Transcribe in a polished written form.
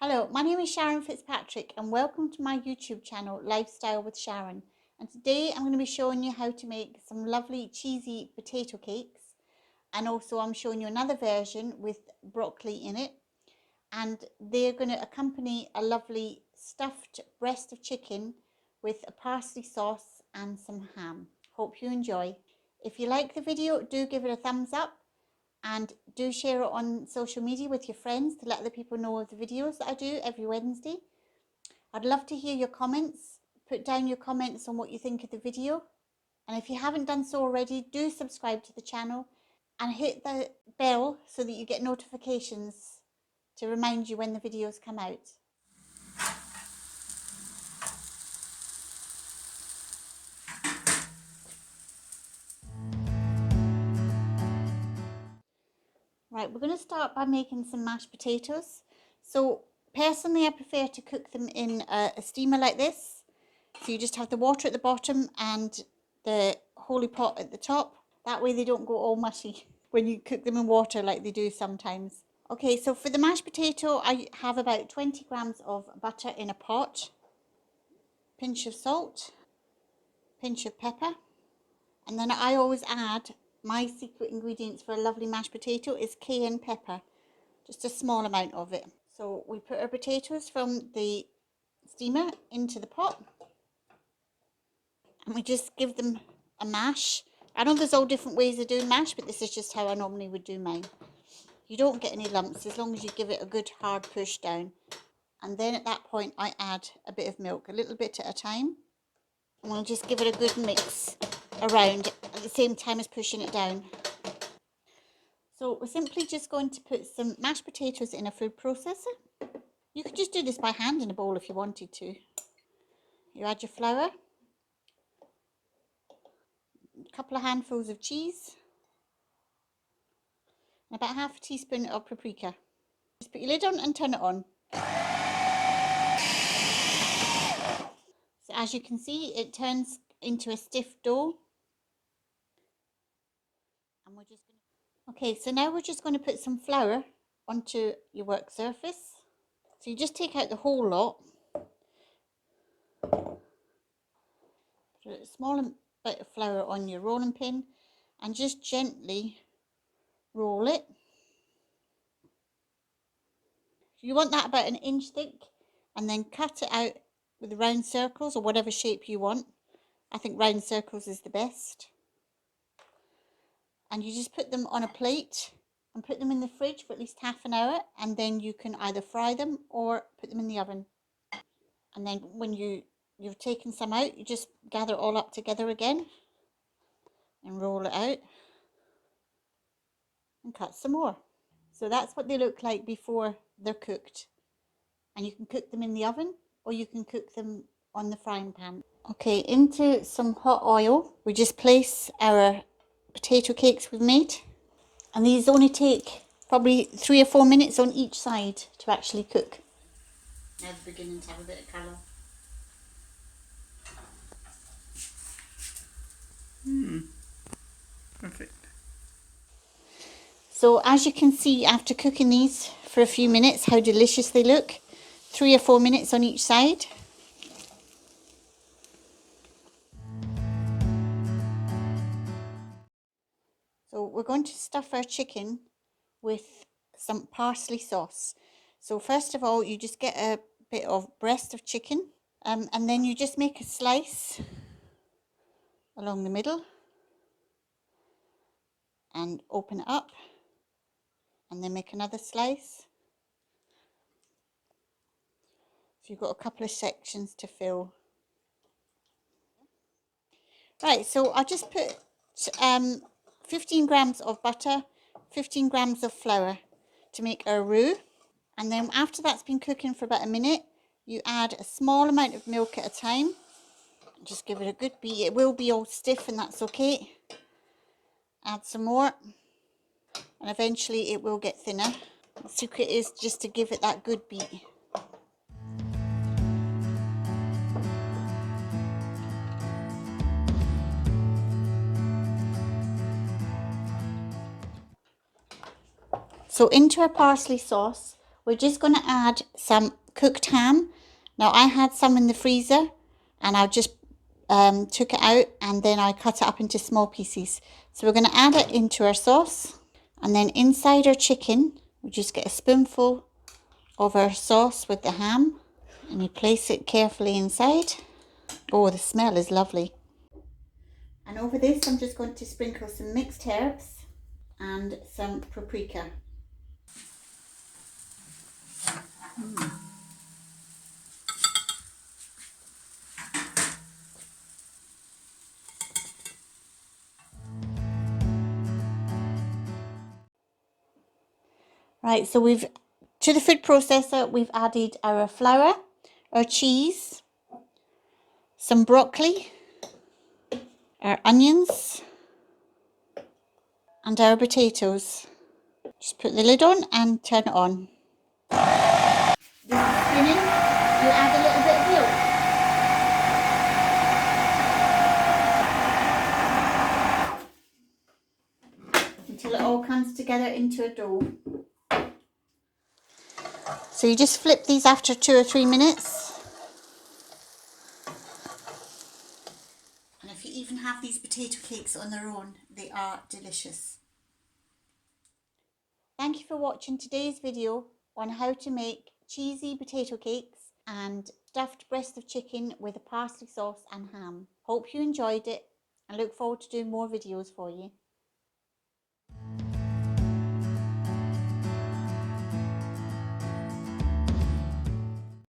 Hello, my name is Sharon Fitzpatrick and welcome to my YouTube channel, Lifestyle with Sharon. And today I'm going to be showing you how to make some lovely cheesy potato cakes. And also I'm showing you another version with broccoli in it. And they're going to accompany a lovely stuffed breast of chicken with a parsley sauce and some ham. Hope you enjoy. If you like the video, do give it a thumbs up. And do share it on social media with your friends to let other people know of the videos that I do every Wednesday. I'd love to hear your comments. Put down your comments on what you think of the video. And if you haven't done so already, do subscribe to the channel and hit the bell so that you get notifications to remind you when the videos come out. Right, we're going to start by making some mashed potatoes. So personally, I prefer to cook them in a steamer like this. So you just have the water at the bottom and the holy pot at the top. That way they don't go all mushy when you cook them in water like they do sometimes. Okay, so for the mashed potato, I have about 20 grams of butter in a pot. Pinch of salt, pinch of pepper. And then I always add, my secret ingredients for a lovely mashed potato is cayenne pepper. Just a small amount of it. So we put our potatoes from the steamer into the pot. And we just give them a mash. I know there's all different ways of doing mash, but this is just how I normally would do mine. You don't get any lumps as long as you give it a good hard push down. And then at that point I add a bit of milk, a little bit at a time. And we'll just give it a good mix around at the same time as pushing it down. So we're simply just going to put some mashed potatoes in a food processor. You could just do this by hand in a bowl if you wanted to. You add your flour, a couple of handfuls of cheese, and about half a teaspoon of paprika. Just put your lid on and turn it on. So as you can see, it turns into a stiff dough. And we're just going to... Okay, so now we're just going to put some flour onto your work surface. So you just take out the whole lot. Put a small bit of flour on your rolling pin and just gently roll it. You want that about an inch thick, and then cut it out with round circles or whatever shape you want. I think round circles is the best. And you just put them on a plate and put them in the fridge for at least half an hour, and then you can either fry them or put them in the oven. And then when you've taken some out, you just gather it all up together again and roll it out and cut some more. So that's what they look like before they're cooked. And you can cook them in the oven or you can cook them on the frying pan. Okay, into some hot oil, we just place our potato cakes we've made. And these only take probably 3 or 4 minutes on each side to actually cook. Now they're beginning to have a bit of colour. Perfect. So as you can see, after cooking these for a few minutes, how delicious they look. 3 or 4 minutes on each side. So we're going to stuff our chicken with some parsley sauce. So first of all, you just get a bit of breast of chicken, and then you just make a slice along the middle and open it up, and then make another slice. So you've got a couple of sections to fill. Right, so I'll just put 15 grams of butter, 15 grams of flour to make our roux. And then after that's been cooking for about a minute, you add a small amount of milk at a time. Just give it a good beat. It will be all stiff and that's okay. Add some more and eventually it will get thinner. The secret is just to give it that good beat. So into our parsley sauce, we're just going to add some cooked ham. Now I had some in the freezer and I just took it out and then I cut it up into small pieces. So we're going to add it into our sauce, and then inside our chicken we just get a spoonful of our sauce with the ham and you place it carefully inside. Oh, the smell is lovely. And over this I'm just going to sprinkle some mixed herbs and some paprika. Right, so to the food processor we've added our flour, our cheese, some broccoli, our onions and our potatoes. Just put the lid on and turn it on. This is spinning. You add a little bit of milk until it all comes together into a dough. So you just flip these after 2 or 3 minutes. And if you even have these potato cakes on their own, they are delicious. Thank you for watching today's video on how to make cheesy potato cakes and stuffed breast of chicken with a parsley sauce and ham. Hope you enjoyed it and look forward to doing more videos for you.